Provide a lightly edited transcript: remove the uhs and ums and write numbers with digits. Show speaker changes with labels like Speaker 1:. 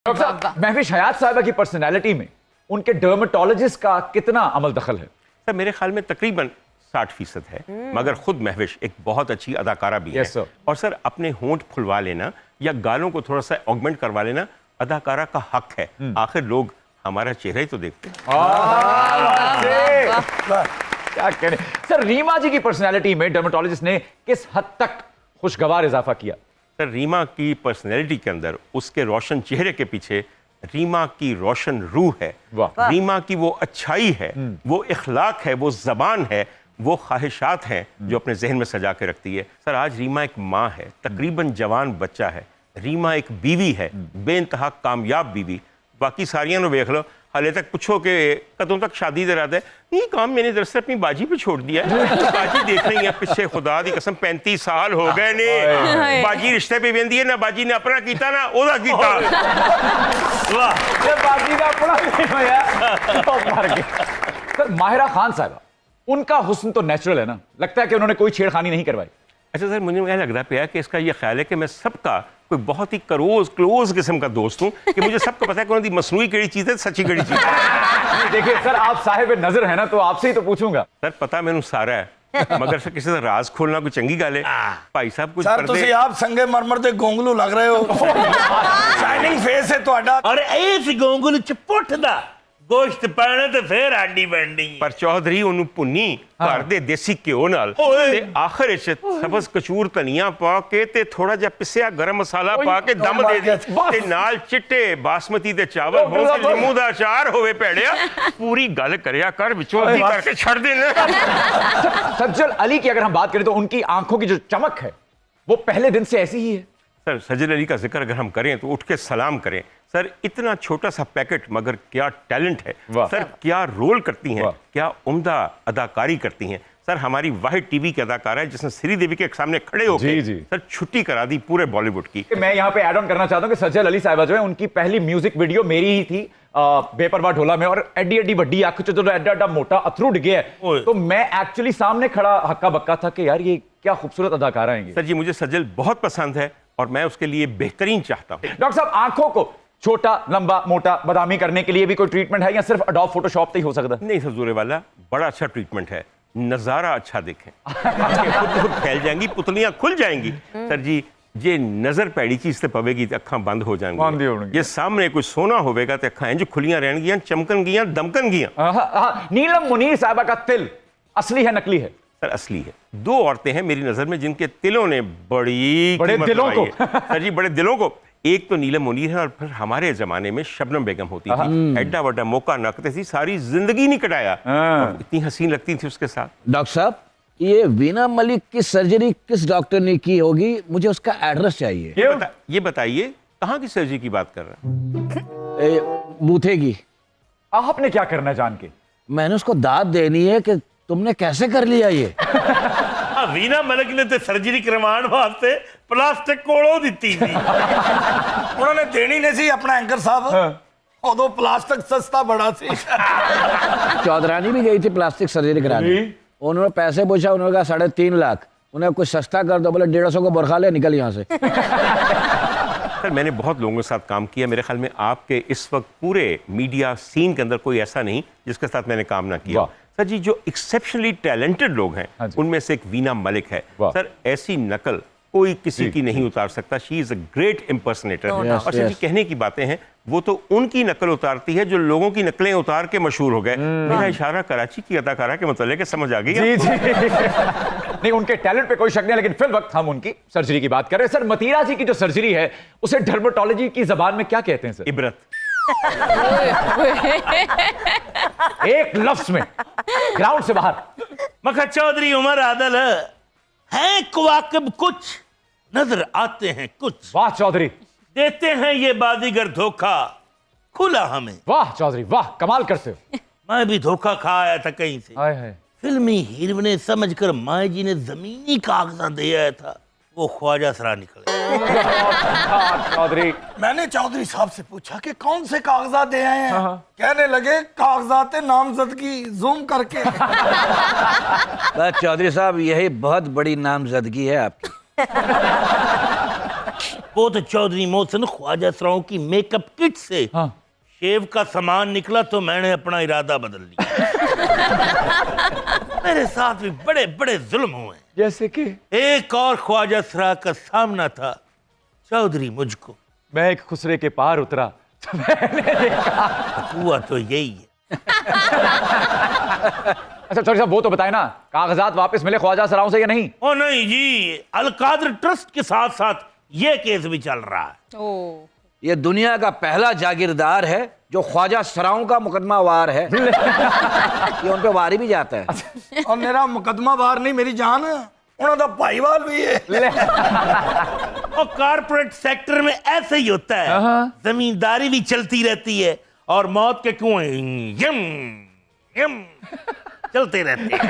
Speaker 1: Doctor साहब, महविश हयात साहिबा की पर्सनैलिटी में उनके डर्मेटोलॉजिस्ट का कितना अमल दखल है?
Speaker 2: सर मेरे ख्याल में तकरीबन 60% है, मगर खुद महविश एक बहुत अच्छी अदाकारा भी है।
Speaker 1: सर।
Speaker 2: और सर अपने होंठ फुलवा लेना या गालों को थोड़ा सा ऑगमेंट करवा लेना अदाकारा का हक है। आखिर लोग हमारा चेहरा ही तो देखते हैं।
Speaker 1: क्या कहने सर, रीमा जी की पर्सनैलिटी में डर्मेटोलॉजिस्ट ने किस हद तक खुशगवार इजाफा किया?
Speaker 2: सर रीमा की पर्सनैलिटी के अंदर उसके रोशन चेहरे के पीछे रीमा की रोशन रूह है।
Speaker 1: वाह।
Speaker 2: रीमा की वो अच्छाई है, वो इखलाक है, वो जबान है, वो ख्वाहिशात हैं जो अपने जहन में सजा के रखती है। सर आज रीमा एक माँ है, तकरीबन जवान बच्चा है। रीमा एक बीवी है, बेइंतहा कामयाब बीवी। बाकी सारियां वेख लो, हाले तक पूछो कि कदों तक शादी दे रहा है, ये काम मैंने दरअसल अपनी बाजी पे छोड़ दिया है। बाजी देख रही है पिछले, खुदा दी कसम 35 साल हो गए ने बाजी रिश्ते पे वेंदी है ना, बाजी ने अपना कीता ना ओदा कीता। वाह
Speaker 1: ये बाजी का अपना नहीं होया। तो मर गए। सर माहिरा खान साहबा, उनका हुस्न तो नेचुरल है ना, लगता है कि उन्होंने कोई छेड़खानी नहीं करवाई।
Speaker 2: अच्छा सर मुझे यह लगता है कि इसका ये ख्याल है कि मैं सबका कोई बहुत ही क्लोज किस्म का दोस्त हूँ कि मुझे सबको पता है कि उन्होंने मसनूई केड़ी चीज़ है, सच्ची केड़ी चीज़ है।
Speaker 1: देखिए सर, आप साहिब नजर है ना, तो आपसे ही तो पूछूंगा।
Speaker 2: सर पता मैंने सारा है, मगर सर किसी से राज खोलना कोई चंगी गल है। भाई साहब कुछ
Speaker 3: सर ਤੁਸੀਂ ਆਪ ਸੰਗੇ ਮਰਮਰ ਦੇ ਗੋਂਗਲੂ ਲੱਗ ਰਹੇ ਹੋ। ਸ਼ਾਈਨਿੰਗ ਫੇਸ ਹੈ ਤੁਹਾਡਾ।
Speaker 4: और इस गोंगलू च पुट दा गोश्त पाना ते फिर आंडी बननी।
Speaker 2: पर चौधरी ਉਹਨੂੰ ਭੁੰਨੀ ਘਰ ਦੇ ਦੇਸੀ ਘਿਓ ਨਾਲ ਤੇ ਆਖਰ ਵਿੱਚ ਸਬਜ਼ ਕਚੂਰ ਧਨੀਆ ਪਾ ਕੇ ਤੇ ਥੋੜਾ ਜਿਹਾ ਪਿਸਿਆ ਗਰਮ ਮਸਾਲਾ ਪਾ ਕੇ ਦਮ ਦੇ ਦੇ ਤੇ ਨਾਲ ਚਿੱਟੇ ਬਾਸਮਤੀ ਦੇ ਚਾਵਲ ਹੋਣ ਤੇ ਨਿੰਮੂ ਦਾ ਅਚਾਰ ਹੋਵੇ ਭੈੜਿਆ, ਪੂਰੀ ਗੱਲ ਕਰਿਆ ਕਰ, ਵਿੱਚੋਂ ਅੱਧੀ ਕਰਕੇ ਛੱਡ ਦੇਣਾ।
Speaker 1: सज्जल अली की अगर हम बात करें तो उनकी आंखों की जो चमक है वो पहले दिन से ऐसी ही है।
Speaker 2: सर सज्जल अली का जिक्र अगर हम करें तो उठ के सलाम करें। सर इतना छोटा सा पैकेट मगर क्या टैलेंट है। सर क्या रोल करती हैं, क्या उम्दा अदाकारी करती हैं। सर हमारी वाहिद टीवी की अदाकारा है जिसने श्रीदेवी के सामने खड़े होकर सर छुट्टी करा दी पूरे बॉलीवुड की।
Speaker 1: मैं यहाँ पे ऐड ऑन करना चाहता हूँ कि सज्जल अली साहिबा जो है, उनकी पहली म्यूजिक वीडियो मेरी ही थी बेपरवाह ढोला में, और एडी एडी बड्डी अख जो एडा एडा मोटा अथरू डिगे है, तो मैं एक्चुअली सामने खड़ा हक्का बक्का था कि यार ये क्या खूबसूरत अदाकारा है।
Speaker 2: सर जी मुझे सज्जल बहुत पसंद है और मैं उसके लिए बेहतरीन चाहता हूँ।
Speaker 1: डॉक्टर साहब, आंखों को छोटा लंबा मोटा बादामी करने के लिए भी कोई ट्रीटमेंट है या सिर्फ अडोब फोटोशॉप ही हो सकता है?
Speaker 2: नहीं सर जोरे वाला, बड़ा अच्छा ट्रीटमेंट है। नजारा अच्छा देखें, खुद खुद फैल जाएंगी, पुतलियां खुल जाएंगी। सर जी जे नजर पैड़ी चीज से पवेगी तो अखां बंद हो जाएंगी। ये सामने कोई सोना होवेगा तो अखां इंज खुलियां रहनगियां, चमकन गियां, दमकन गियां।
Speaker 1: नीलम मुनीर साहिबा का तिल असली है नकली है?
Speaker 2: सर असली है। दो औरतें हैं मेरी नजर में जिनके तिलों ने बड़े
Speaker 1: दिलों को
Speaker 2: सर जी बड़े दिलों को। एक तो नीलम मुनीर है और फिर हमारे जमाने में शबनम बेगम होती थी। एड्डा वड्डा मौका नकते थी, सारी जिंदगी नहीं कटाया, इतनी हसीन लगती थी उसके साथ।
Speaker 5: डॉक्टर साहब, ये वीना मलिक की सर्जरी किस डॉक्टर ने की होगी, मुझे उसका एड्रेस चाहिए।
Speaker 2: ये बताइए कहाँ की सर्जरी की बात कर रहे हैं?
Speaker 5: बूथे की।
Speaker 1: आपने क्या करना है जान के?
Speaker 5: मैंने उसको दाद देनी है कि तुमने कैसे कर लिया ये।
Speaker 4: वीना मलिक ने ते सर्जरी करवाने वास्ते प्लास्टिक कोड़ो दिती थी।
Speaker 3: उन्होंने देनी नहीं सी अपना एंकर साहब, उदो प्लास्टिक सस्ता बड़ा सी।
Speaker 5: चौधरानी भी गई थी प्लास्टिक सर्जरी कराने, उन्होंने पैसे पूछा, उन्होंने कहा 3.5 लाख। उन्हें कुछ सस्ता कर दो, बोले 150 को बुरखा ले, निकल यहाँ से।
Speaker 2: सर मैंने बहुत लोगों के साथ काम किया, मेरे ख्याल में आपके इस वक्त पूरे मीडिया सीन के अंदर कोई ऐसा नहीं जिसके साथ मैंने काम ना किया। सर जी जो एक्सेप्शनली टैलेंटेड लोग हैं उनमें से एक वीना मलिक है। सर ऐसी नकल कोई किसी की नहीं उतार सकता। She is a great impersonator. और सर जी कहने की बातें हैं, वो तो उनकी नकल उतारती है जो लोगों की नकलें उतार के मशहूर हो गए। मेरा इशारा कराची की अदाकारा के मतलब के समझ आ गई?
Speaker 1: जी जी। नहीं, उनके टैलेंट पे कोई शक नहीं, लेकिन फिल वक्त हम उनकी सर्जरी की बात कर रहे हैं। सर मतीरा जी की जो सर्जरी है उसे डर्मेटोलॉजी की जबान में क्या कहते हैं सर?
Speaker 2: इबरत।
Speaker 1: एक लफ्ज में ग्राउंड से बाहर।
Speaker 4: मखा चौधरी उमर आदल है कवाकिब कुछ, नजर आते हैं कुछ।
Speaker 1: वाह चौधरी,
Speaker 4: देते हैं ये बाजीगर धोखा खुला हमें।
Speaker 1: वाह चौधरी वाह, कमाल करते हो।
Speaker 4: मैं भी धोखा खा आया था कहीं से।
Speaker 1: हाय हाय।
Speaker 4: फिल्मी हीरो ने समझकर माए जी ने जमीनी कागजात दे आया था, वो ख्वाजा सरा निकले।
Speaker 1: चौधरी,
Speaker 3: मैंने चौधरी साहब से पूछा कि कौन से कागजात दे आए हैं, कहने लगे कागजात नामजदगी जूम करके।
Speaker 5: बस चौधरी साहब, यही बहुत बड़ी नामजदगी है आपकी।
Speaker 4: वो तो चौधरी मोहसिन ख्वाजा सराओं की मेकअप किट से
Speaker 1: हाँ।
Speaker 4: शेव का सामान निकला तो मैंने अपना इरादा बदल लिया। मेरे साथ भी बड़े बड़े जुल्म हुए।
Speaker 1: जैसे कि
Speaker 4: एक और ख्वाजा सरा का सामना था चौधरी मुझको।
Speaker 1: मैं एक खुसरे के पार उतरा तो मैंने देखा।
Speaker 4: हुआ तो यही है।
Speaker 1: अच्छा चौधरी साहब वो तो बताए ना, कागजात वापस मिले ख्वाजा सराओं से या नहीं?
Speaker 4: ओ नहीं जी, अलकादर ट्रस्ट के साथ साथ ये केस भी चल रहा है।
Speaker 6: ओ
Speaker 5: ये दुनिया का पहला जागीरदार है जो ख्वाजा सराओं का मुकदमा वार है। ये उन पे वारी भी जाता है।
Speaker 3: और मेरा मुकदमा बाहर नहीं, मेरी जान उन्होंने भाईवाल भी है।
Speaker 4: और कारपोरेट सेक्टर में ऐसे ही होता है, जमींदारी भी चलती रहती है और मौत के कुएं यम यम चलते रहते हैं।